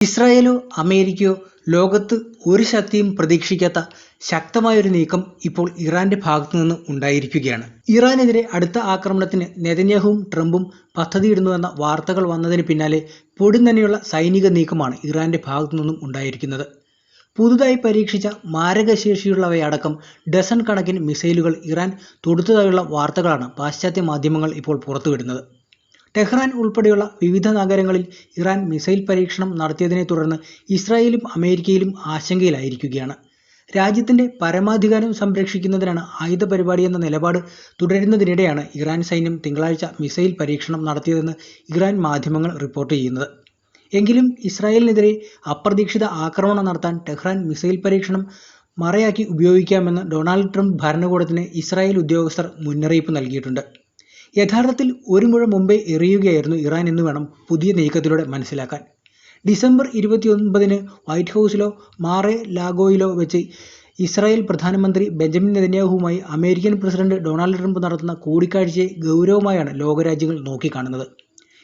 ഇസ്രായേലോ അമേരിക്കയോ ലോകത്ത് ഒരു ശക്തിയും പ്രതീക്ഷിക്കാത്ത ശക്തമായൊരു നീക്കം ഇപ്പോൾ ഇറാന്റെ ഭാഗത്തു നിന്ന് ഉണ്ടായിരിക്കുകയാണ്. ഇറാനെതിരെ അടുത്ത ആക്രമണത്തിന് നെതന്യാഹുവും ട്രംപും പദ്ധതിയിടുന്നുവെന്ന വാർത്തകൾ വന്നതിന് പിന്നാലെ പൊടുന്നനെയുള്ള സൈനിക നീക്കമാണ് ഇറാന്റെ ഭാഗത്തു നിന്നും ഉണ്ടായിരിക്കുന്നത്. പുതുതായി പരീക്ഷിച്ച മാരകശേഷിയുള്ളവയടക്കം ഡസൻ കണക്കിന് മിസൈലുകൾ ഇറാൻ തൊടുത്തതായുള്ള വാർത്തകളാണ് പാശ്ചാത്യ മാധ്യമങ്ങൾ ഇപ്പോൾ പുറത്തുവിടുന്നത്. ടെഹ്റാൻ ഉൾപ്പെടെയുള്ള വിവിധ നഗരങ്ങളിൽ ഇറാൻ മിസൈൽ പരീക്ഷണം നടത്തിയതിനെ തുടർന്ന് ഇസ്രായേലും അമേരിക്കയിലും ആശങ്കയിലായിരിക്കുകയാണ്. രാജ്യത്തിന്റെ പരമാധികാരം സംരക്ഷിക്കുന്നതിനാണ് ആയുധ പരിപാടിയെന്ന നിലപാട് തുടരുന്നതിനിടെയാണ് ഇറാൻ സൈന്യം തിങ്കളാഴ്ച മിസൈൽ പരീക്ഷണം നടത്തിയതെന്ന് ഇറാൻ മാധ്യമങ്ങൾ റിപ്പോർട്ട് ചെയ്യുന്നത്. എങ്കിലും ഇസ്രായേലിനെതിരെ അപ്രതീക്ഷിത ആക്രമണം നടത്താൻ ടെഹ്റാൻ മിസൈൽ പരീക്ഷണം മറയാക്കി ഉപയോഗിക്കാമെന്ന് ഡൊണാൾഡ് ട്രംപ് ഭരണകൂടത്തിന് ഇസ്രായേൽ ഉദ്യോഗസ്ഥർ മുന്നറിയിപ്പ് നൽകിയിട്ടുണ്ട്. യഥാർത്ഥത്തിൽ ഒരു മുഴ മുമ്പേ എറിയുകയായിരുന്നു ഇറാൻ എന്ന് വേണം പുതിയ നീക്കത്തിലൂടെ മനസ്സിലാക്കാൻ. ഡിസംബർ 29-ന് വൈറ്റ് ഹൗസിലോ മാറെ ലാഗോയിലോ വെച്ച് ഇസ്രായേൽ പ്രധാനമന്ത്രി ബെഞ്ചമിൻ നെതന്യാഹുവുമായി അമേരിക്കൻ പ്രസിഡന്റ് ഡൊണാൾഡ് ട്രംപ് നടത്തുന്ന കൂടിക്കാഴ്ചയെ ഗൗരവമായാണ് ലോകരാജ്യങ്ങൾ നോക്കിക്കാണുന്നത്.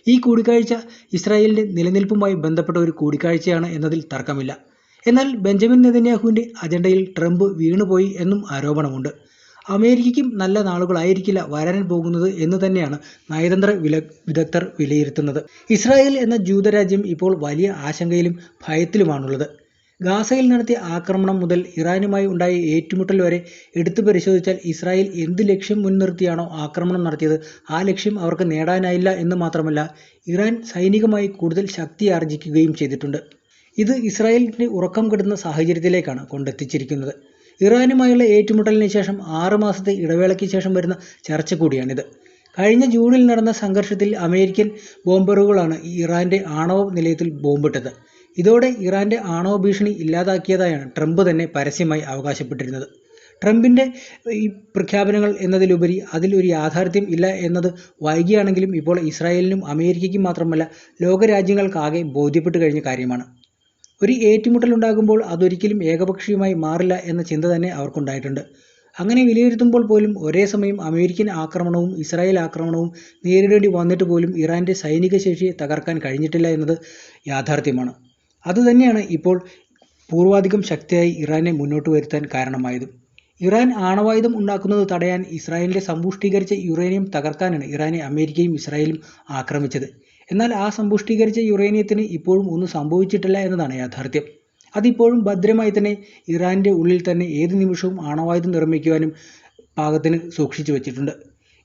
ഈ കൂടിക്കാഴ്ച ഇസ്രായേലിന്റെ നിലനിൽപ്പുമായി ബന്ധപ്പെട്ട ഒരു കൂടിക്കാഴ്ചയാണ് എന്നതിൽ തർക്കമില്ല. എന്നാൽ ബെഞ്ചമിൻ നെതന്യാഹുവിന്റെ അജണ്ടയിൽ ട്രംപ് വീണുപോയി എന്നും ആരോപണമുണ്ട്. അമേരിക്കയ്ക്കും നല്ല നാളുകളായിരിക്കില്ല വരാൻ പോകുന്നത് എന്ന് തന്നെയാണ് നയതന്ത്ര വിദഗ്ധർ വിലയിരുത്തുന്നത്. ഇസ്രായേൽ എന്ന ജൂതരാജ്യം ഇപ്പോൾ വലിയ ആശങ്കയിലും ഭയത്തിലുമാണുള്ളത്. ഗാസയിൽ നടത്തിയ ആക്രമണം മുതൽ ഇറാനുമായി ഉണ്ടായ ഏറ്റുമുട്ടൽ വരെ എടുത്തു പരിശോധിച്ചാൽ ഇസ്രായേൽ എന്ത് ലക്ഷ്യം മുൻനിർത്തിയാണോ ആക്രമണം നടത്തിയത് ആ ലക്ഷ്യം അവർക്ക് നേടാനായില്ല എന്ന് മാത്രമല്ല, ഇറാൻ സൈനികമായി കൂടുതൽ ശക്തി ആർജിക്കുകയും ചെയ്തിട്ടുണ്ട്. ഇത് ഇസ്രായേലിന്റെ ഉറക്കം കെടുന്ന സാഹചര്യത്തിലേക്കാണ് കൊണ്ടെത്തിച്ചിരിക്കുന്നത്. ഇറാനുമായുള്ള ഏറ്റുമുട്ടലിന് ശേഷം 6 മാസത്തെ ഇടവേളയ്ക്ക് ശേഷം വരുന്ന ചർച്ച കൂടിയാണിത്. കഴിഞ്ഞ ജൂണിൽ നടന്ന സംഘർഷത്തിൽ അമേരിക്കൻ ബോംബറുകളാണ് ഇറാന്റെ ആണവ നിലയത്തിൽ ബോംബിട്ടത്. ഇതോടെ ഇറാന്റെ ആണവ ഭീഷണി ഇല്ലാതാക്കിയതായാണ് ട്രംപ് തന്നെ പരസ്യമായി അവകാശപ്പെട്ടിരുന്നത്. ട്രംപിന്റെ ഈ പ്രഖ്യാപനങ്ങൾ എന്നതിലുപരി അതിൽ ഒരു യാഥാർത്ഥ്യം ഇല്ല എന്നത് വൈകിയാണെങ്കിലും ഇപ്പോൾ ഇസ്രായേലിനും അമേരിക്കയ്ക്കും മാത്രമല്ല ലോകരാജ്യങ്ങൾക്കാകെ ബോധ്യപ്പെട്ടു കഴിഞ്ഞ കാര്യമാണ്. ഒരു ഏറ്റുമുട്ടലുണ്ടാകുമ്പോൾ അതൊരിക്കലും ഏകപക്ഷീയമായി മാറില്ല എന്ന ചിന്ത തന്നെ അവർക്കുണ്ടായിട്ടുണ്ട്. അങ്ങനെ വിലയിരുത്തുമ്പോൾ പോലും ഒരേ സമയം അമേരിക്കൻ ആക്രമണവും ഇസ്രായേൽ ആക്രമണവും നേരിടേണ്ടി വന്നിട്ട് പോലും ഇറാന്റെ സൈനിക ശേഷിയെ തകർക്കാൻ കഴിഞ്ഞിട്ടില്ല എന്നത് യാഥാർത്ഥ്യമാണ്. അതുതന്നെയാണ് ഇപ്പോൾ പൂർവാധികം ശക്തിയായി ഇറാനെ മുന്നോട്ട് വരുത്താൻ കാരണമായതും. ഇറാൻ ആണവായുധം ഉണ്ടാക്കുന്നത് തടയാൻ ഇസ്രായേലിന്റെ സമ്പുഷ്ടീകരിച്ച യുറേനിയം തകർക്കാനാണ് ഇറാനെ അമേരിക്കയും ഇസ്രായേലും ആക്രമിച്ചത്. എന്നാൽ ആ സമ്പുഷ്ടീകരിച്ച യുറേനിയത്തിന് ഇപ്പോഴും ഒന്നും സംഭവിച്ചിട്ടില്ല എന്നതാണ് യാഥാർത്ഥ്യം. അതിപ്പോഴും ഭദ്രമായി തന്നെ ഇറാന്റെ ഉള്ളിൽ തന്നെ ഏത് നിമിഷവും ആണവായുധം നിർമ്മിക്കുവാനും പാകത്തിന് സൂക്ഷിച്ചു വച്ചിട്ടുണ്ട്.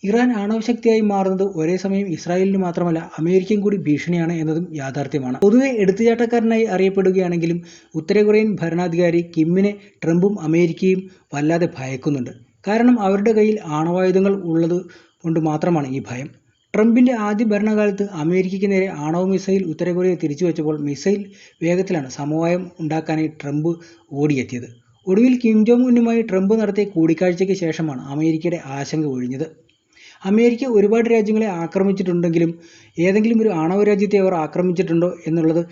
ഇറാൻ ആണവശക്തിയായി മാറുന്നത് ഒരേ സമയം ഇസ്രായേലിന് മാത്രമല്ല അമേരിക്കയും കൂടി ഭീഷണിയാണ് എന്നതും യാഥാർത്ഥ്യമാണ്. പൊതുവെ എടുത്തുചാട്ടക്കാരനായി അറിയപ്പെടുകയാണെങ്കിലും ഉത്തര കൊറിയൻ ഭരണാധികാരി കിമ്മിനെ ട്രംപും അമേരിക്കയും വല്ലാതെ ഭയക്കുന്നുണ്ട്. കാരണം അവരുടെ കയ്യിൽ ആണവായുധങ്ങൾ ഉള്ളത് കൊണ്ട് മാത്രമാണ് ഈ ഭയം. ട്രംപിന്റെ ആദ്യ ഭരണകാലത്ത് അമേരിക്കയ്ക്ക് നേരെ ആണവ മിസൈൽ ഉത്തര കൊറിയ തിരിച്ചു വെച്ചപ്പോൾ മിസൈൽ വേഗത്തിലാണ് സമവായം ഉണ്ടാക്കാനായി ട്രംപ് ഓടിയെത്തിയത്. ഒടുവിൽ കിം ജോങ് ഉന്നുമായി ട്രംപ് നടത്തിയ കൂടിക്കാഴ്ചയ്ക്ക് ശേഷമാണ് അമേരിക്കയുടെ ആശങ്ക ഒഴിഞ്ഞത്. അമേരിക്ക ഒരുപാട് രാജ്യങ്ങളെ ആക്രമിച്ചിട്ടുണ്ടെങ്കിലും ഏതെങ്കിലും ഒരു ആണവ രാജ്യത്തെ അവർ ആക്രമിച്ചിട്ടുണ്ടോ എന്നുള്ളത്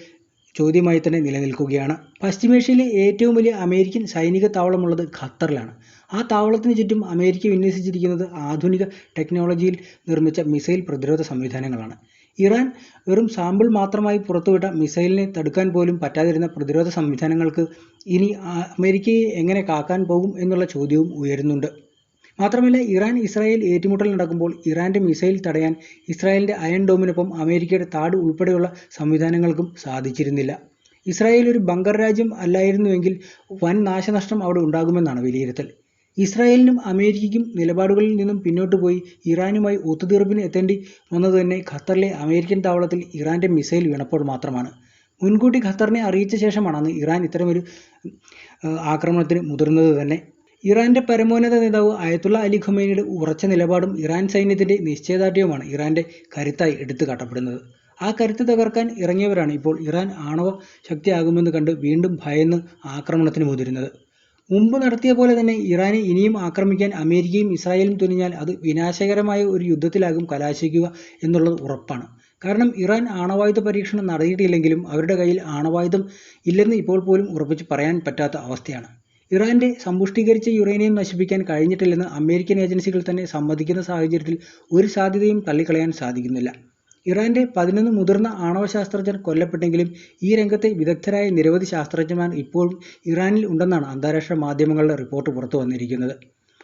ചോദ്യമായി തന്നെ നിലനിൽക്കുകയാണ്. പശ്ചിമേഷ്യയിലെ ഏറ്റവും വലിയ അമേരിക്കൻ സൈനിക താവളമുള്ളത് ഖത്തറിലാണ്. ആ താവളത്തിന് ചുറ്റും അമേരിക്ക വിന്യസിച്ചിരിക്കുന്നത് ആധുനിക ടെക്നോളജിയിൽ നിർമ്മിച്ച മിസൈൽ പ്രതിരോധ സംവിധാനങ്ങളാണ്. ഇറാൻ വെറും സാമ്പിൾ മാത്രമായി പുറത്തുവിട്ട മിസൈലിനെ തടുക്കാൻ പോലും പറ്റാതിരുന്ന പ്രതിരോധ സംവിധാനങ്ങൾക്ക് ഇനി അമേരിക്കയെ എങ്ങനെ കാക്കാൻ പോകും എന്നുള്ള ചോദ്യവും ഉയരുന്നുണ്ട്. മാത്രമല്ല, ഇറാൻ ഇസ്രായേൽ ഏറ്റുമുട്ടൽ നടക്കുമ്പോൾ ഇറാന്റെ മിസൈൽ തടയാൻ ഇസ്രായേലിന്റെ അയൺ ഡോമിനൊപ്പം അമേരിക്കയുടെ താഡ് ഉൾപ്പെടെയുള്ള സംവിധാനങ്ങൾക്കും സാധിച്ചിരുന്നില്ല. ഇസ്രായേൽ ഒരു ബങ്കർ രാജ്യം അല്ലായിരുന്നുവെങ്കിൽ വൻ നാശനഷ്ടം അവിടെ ഉണ്ടാകുമെന്നാണ് വിലയിരുത്തൽ. ഇസ്രായേലിനും അമേരിക്കയ്ക്കും നിലപാടുകളിൽ നിന്നും പിന്നോട്ട് പോയി ഇറാനുമായി ഒത്തുതീർപ്പിന് എത്തേണ്ടി വന്നത് തന്നെ ഖത്തറിലെ അമേരിക്കൻ താവളത്തിൽ ഇറാന്റെ മിസൈൽ വീണപ്പോൾ മാത്രമാണ്. മുൻകൂട്ടി ഖത്തറിനെ അറിയിച്ച ശേഷമാണ് അന്ന് ഇറാൻ ഇത്തരമൊരു ആക്രമണത്തിന് മുതിർന്നത് തന്നെ. ഇറാന്റെ പരമോന്നത നേതാവ് അയത്തുള്ള അലി ഖമേനിയുടെ ഉറച്ച നിലപാടും ഇറാൻ സൈന്യത്തിന്റെ നിശ്ചയദാർഢ്യവുമാണ് ഇറാന്റെ കരുത്തായി എടുത്തു കാട്ടപ്പെടുന്നത്. ആ കരുത്ത് തകർക്കാൻ ഇറങ്ങിയവരാണ് ഇപ്പോൾ ഇറാൻ ആണവ ശക്തിയാകുമെന്ന് കണ്ട് വീണ്ടും ഭയന്ന് ആക്രമണത്തിന് മുതിരുന്നത്. മുമ്പ് നടത്തിയ പോലെ തന്നെ ഇറാനെ ഇനിയും ആക്രമിക്കാൻ അമേരിക്കയും ഇസ്രായേലും തുനിഞ്ഞാൽ അത് വിനാശകരമായ ഒരു യുദ്ധത്തിലാകും കലാശിക്കുക എന്നുള്ളത് ഉറപ്പാണ്. കാരണം ഇറാൻ ആണവായുധ പരീക്ഷണം നടത്തിയിട്ടില്ലെങ്കിലും അവരുടെ കയ്യിൽ ആണവായുധം ഇല്ലെന്ന് ഇപ്പോൾ പോലും ഉറപ്പിച്ച് പറയാൻ പറ്റാത്ത അവസ്ഥയാണ്. ഇറാന്റെ സമ്പുഷ്ടീകരിച്ച യുറേനിയം നശിപ്പിക്കാൻ കഴിഞ്ഞിട്ടില്ലെന്ന് അമേരിക്കൻ ഏജൻസികൾ തന്നെ സമ്മതിക്കുന്ന സാഹചര്യത്തിൽ ഒരു സാധ്യതയും തള്ളിക്കളയാൻ സാധിക്കുന്നില്ല. ഇറാന്റെ 11 മുതിർന്ന ആണവ ശാസ്ത്രജ്ഞർ കൊല്ലപ്പെട്ടെങ്കിലും ഈ രംഗത്തെ വിദഗ്ധരായ നിരവധി ശാസ്ത്രജ്ഞന്മാർ ഇപ്പോഴും ഇറാനിൽ ഉണ്ടെന്നാണ് അന്താരാഷ്ട്ര മാധ്യമങ്ങളുടെ റിപ്പോർട്ട് പുറത്തു വന്നിരിക്കുന്നത്.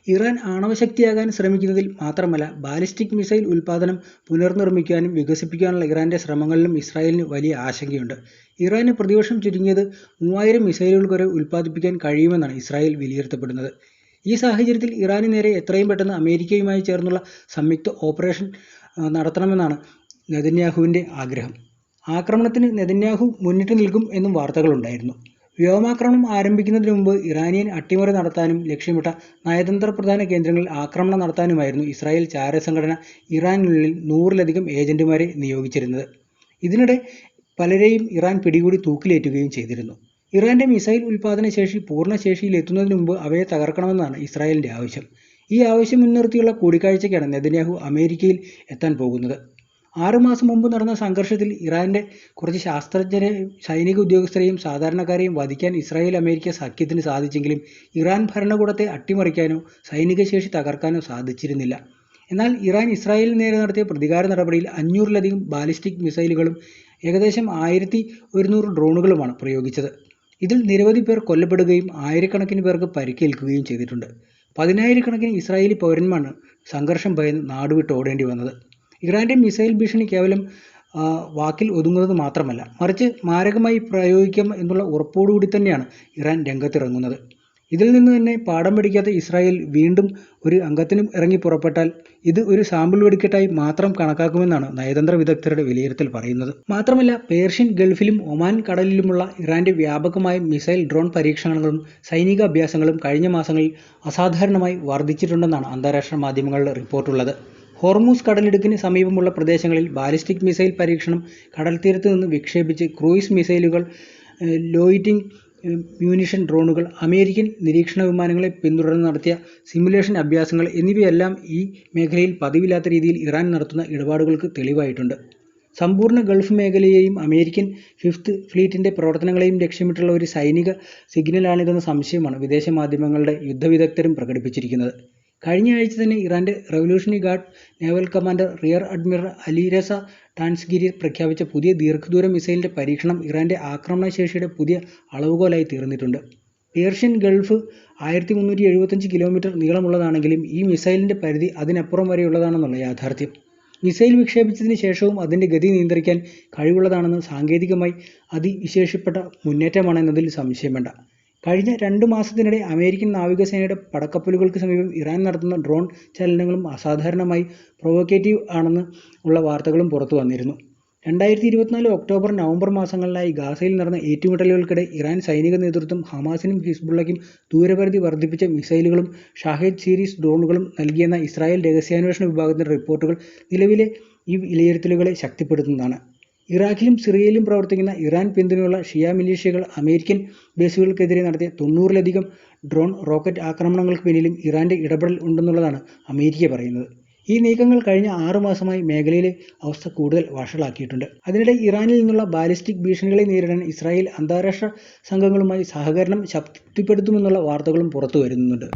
ഇറാൻ ആണവശക്തിയാകാൻ ശ്രമിക്കുന്നതിൽ മാത്രമല്ല, ബാലിസ്റ്റിക് മിസൈൽ ഉൽപ്പാദനം പുനർനിർമ്മിക്കാനും വികസിപ്പിക്കാനുള്ള ഇറാന്റെ ശ്രമങ്ങളിലും ഇസ്രായേലിന് വലിയ ആശങ്കയുണ്ട്. ഇറാന് പ്രതിവർഷം ചുരുങ്ങിയത് 3000 മിസൈലുകൾ വരെ ഉൽപ്പാദിപ്പിക്കാൻ കഴിയുമെന്നാണ് ഇസ്രായേൽ വിലയിരുത്തപ്പെടുന്നത്. ഈ സാഹചര്യത്തിൽ ഇറാന് നേരെ എത്രയും പെട്ടെന്ന് അമേരിക്കയുമായി ചേർന്നുള്ള സംയുക്ത ഓപ്പറേഷൻ നടത്തണമെന്നാണ് നെതന്യാഹുവിന്റെ ആഗ്രഹം. ആക്രമണത്തിന് നെതന്യാഹു മുന്നിട്ട് നിൽക്കും എന്നും വാർത്തകളുണ്ടായിരുന്നു. വ്യോമാക്രമണം ആരംഭിക്കുന്നതിന് മുമ്പ് ഇറാനിയൻ അട്ടിമറി നടത്താനും ലക്ഷ്യമിട്ട നയതന്ത്ര പ്രധാന കേന്ദ്രങ്ങളിൽ ആക്രമണം നടത്താനുമായിരുന്നു ഇസ്രായേൽ ചാരസംഘടന ഇറാനുള്ളിൽ 100-ലധികം ഏജന്റുമാരെ നിയോഗിച്ചിരുന്നത്. ഇതിനിടെ പലരെയും ഇറാൻ പിടികൂടി തൂക്കിലേറ്റുകയും ചെയ്തിരുന്നു. ഇറാന്റെ മിസൈൽ ഉൽപ്പാദന ശേഷി പൂർണ്ണശേഷിയിലെത്തുന്നതിന് മുമ്പ് അവയെ തകർക്കണമെന്നാണ് ഇസ്രായേലിന്റെ ആവശ്യം. ഈ ആവശ്യം മുൻനിർത്തിയുള്ള കൂടിക്കാഴ്ചയ്ക്കാണ് നെതന്യാഹു അമേരിക്കയിൽ എത്താൻ പോകുന്നത്. 6 മാസം മുമ്പ് നടന്ന സംഘർഷത്തിൽ ഇറാന്റെ കുറച്ച് ശാസ്ത്രജ്ഞരെയും സൈനിക ഉദ്യോഗസ്ഥരെയും സാധാരണക്കാരെയും വധിക്കാൻ ഇസ്രായേൽ അമേരിക്ക സഖ്യത്തിന് സാധിച്ചെങ്കിലും ഇറാൻ ഭരണകൂടത്തെ അട്ടിമറിക്കാനോ സൈനിക ശേഷി തകർക്കാനോ സാധിച്ചിരുന്നില്ല. എന്നാൽ ഇറാൻ ഇസ്രായേലിന് നേരെ നടത്തിയ പ്രതികാര നടപടിയിൽ 500-ലധികം ബാലിസ്റ്റിക് മിസൈലുകളും ഏകദേശം 1100 ഡ്രോണുകളുമാണ് പ്രയോഗിച്ചത്. ഇതിൽ നിരവധി പേർ കൊല്ലപ്പെടുകയും ആയിരക്കണക്കിന് പേർക്ക് പരിക്കേൽക്കുകയും ചെയ്തിട്ടുണ്ട്. 10,000-കണക്കിന് ഇസ്രായേലി പൗരന്മാരാണ് സംഘർഷം ഭയന്ന് നാടുവിട്ട് ഓടേണ്ടി വന്നത്. ഇറാന്റെ മിസൈൽ ഭീഷണി കേവലം വാക്കിൽ ഒതുങ്ങുന്നത് മാത്രമല്ല, മറിച്ച് മാരകമായി പ്രയോഗിക്കാം എന്നുള്ള ഉറപ്പോടുകൂടി തന്നെയാണ് ഇറാൻ രംഗത്തിറങ്ങുന്നത്. ഇതിൽ നിന്ന് തന്നെ പാഠം പഠിക്കാത്ത ഇസ്രായേൽ വീണ്ടും ഒരു അംഗത്തിനും ഇറങ്ങി പുറപ്പെട്ടാൽ ഇത് ഒരു സാമ്പിൾ വെടിക്കെട്ടായി മാത്രം കണക്കാക്കുമെന്നാണ് നയതന്ത്ര വിദഗ്ധരുടെ വിലയിരുത്തൽ പറയുന്നത്. മാത്രമല്ല, പേർഷ്യൻ ഗൾഫിലും ഒമാൻ കടലിലുമുള്ള ഇറാന്റെ വ്യാപകമായ മിസൈൽ ഡ്രോൺ പരീക്ഷണങ്ങളും സൈനിക അഭ്യാസങ്ങളും കഴിഞ്ഞ മാസങ്ങളിൽ അസാധാരണമായി വർദ്ധിച്ചിട്ടുണ്ടെന്നാണ് അന്താരാഷ്ട്ര മാധ്യമങ്ങളുടെ റിപ്പോർട്ടുള്ളത്. ഹോർമൂസ് കടലിടുക്കിന് സമീപമുള്ള പ്രദേശങ്ങളിൽ ബാലിസ്റ്റിക് മിസൈൽ പരീക്ഷണം, കടൽത്തീരത്ത് നിന്ന് വിക്ഷേപിച്ച് ക്രൂയിസ് മിസൈലുകൾ, ലോയിറ്റിംഗ് മ്യൂണിഷൻ ഡ്രോണുകൾ, അമേരിക്കൻ നിരീക്ഷണ വിമാനങ്ങളെ പിന്തുടർന്ന് നടത്തിയ സിമുലേഷൻ അഭ്യാസങ്ങൾ എന്നിവയെല്ലാം ഈ മേഖലയിൽ പതിവില്ലാത്ത രീതിയിൽ ഇറാൻ നടത്തുന്ന ഇടപാടുകൾക്ക് തെളിവായിട്ടുണ്ട്. സമ്പൂർണ്ണ ഗൾഫ് മേഖലയെയും അമേരിക്കൻ 5th ഫ്ലീറ്റിന്റെ പ്രവർത്തനങ്ങളെയും ലക്ഷ്യമിട്ടുള്ള ഒരു സൈനിക സിഗ്നലാണിതെന്ന സംശയമാണ് വിദേശ മാധ്യമങ്ങളുടെ യുദ്ധവിദഗ്ധരും പ്രകടിപ്പിച്ചിരിക്കുന്നത്. കഴിഞ്ഞ ആഴ്ച തന്നെ ഇറാന്റെ revolutionary guard naval commander rear admiral Alireza Tangsiri പ്രഖ്യാപിച്ച പുതിയ ദീർഘദൂര മിസൈലിന്റെ പരീക്ഷണം ഇറാന്റെ ആക്രമണശേഷിയുടെ പുതിയ അളവുകോലായി തീർന്നിട്ടുണ്ട്. പേർഷ്യൻ ഗൾഫ് 1375 കിലോമീറ്റർ നീളമുള്ളതാണെങ്കിലും ഈ മിസൈലിന്റെ പരിധി അതിനപ്പുറം വരെയുള്ളതാണെന്നുള്ള യാഥാർത്ഥ്യം. മിസൈൽ വിക്ഷേപിച്ചതിന് ശേഷവും അതിന്റെ ഗതി നിയന്ത്രിക്കാൻ കഴിവുള്ളതാണെന്ന് സാങ്കേതികമായി അതിവിശേഷപ്പെട്ട മുന്നേറ്റമാണെന്നതിൽ സംശയം വേണ്ട. കഴിഞ്ഞ 2 മാസത്തിനിടെ അമേരിക്കൻ നാവികസേനയുടെ പടക്കപ്പലുകൾക്ക് സമീപം ഇറാൻ നടത്തുന്ന ഡ്രോൺ ചലനങ്ങളും അസാധാരണമായി പ്രൊവോക്കേറ്റീവ് ആണെന്ന് ഉള്ള വാർത്തകളും പുറത്തു വന്നിരുന്നു. 2024 ഒക്ടോബർ നവംബർ മാസങ്ങളിലായി ഗാസയിൽ നടന്ന ഏറ്റുമുട്ടലുകൾക്കിടെ ഇറാൻ സൈനിക നേതൃത്വം ഹമാസിനും ഹിസ്ബുള്ളയ്ക്കും ദൂരപരിധി വർദ്ധിപ്പിച്ച മിസൈലുകളും ഷാഹേദ് സീരീസ് ഡ്രോണുകളും നൽകിയെന്ന ഇസ്രായേൽ രഹസ്യാന്വേഷണ വിഭാഗത്തിന്റെ റിപ്പോർട്ടുകൾ നിലവിലെ ഈ വിലയിരുത്തലുകളെ ശക്തിപ്പെടുത്തുന്നതാണ്. ഇറാഖിലും സിറിയയിലും പ്രവർത്തിക്കുന്ന ഇറാൻ പിന്തുണയുള്ള ഷിയ മിലീഷ്യകൾ അമേരിക്കൻ ബേസുകൾക്കെതിരെ നടത്തിയ 90-ലധികം ഡ്രോൺ റോക്കറ്റ് ആക്രമണങ്ങൾക്ക് പിന്നിലും ഇറാന്റെ ഇടപെടൽ ഉണ്ടെന്നുള്ളതാണ് അമേരിക്ക പറയുന്നത്. ഈ നീക്കങ്ങൾ കഴിഞ്ഞ 6 മാസമായി മേഖലയിലെ അവസ്ഥ കൂടുതൽ വഷളാക്കിയിട്ടുണ്ട്. അതിനിടെ ഇറാനിൽ നിന്നുള്ള ബാലിസ്റ്റിക് ഭീഷണികളെ നേരിടാൻ ഇസ്രായേൽ അന്താരാഷ്ട്ര സംഘങ്ങളുമായി സഹകരണം ശക്തിപ്പെടുത്തുമെന്നുള്ള വാർത്തകളും പുറത്തു വരുന്നുണ്ട്.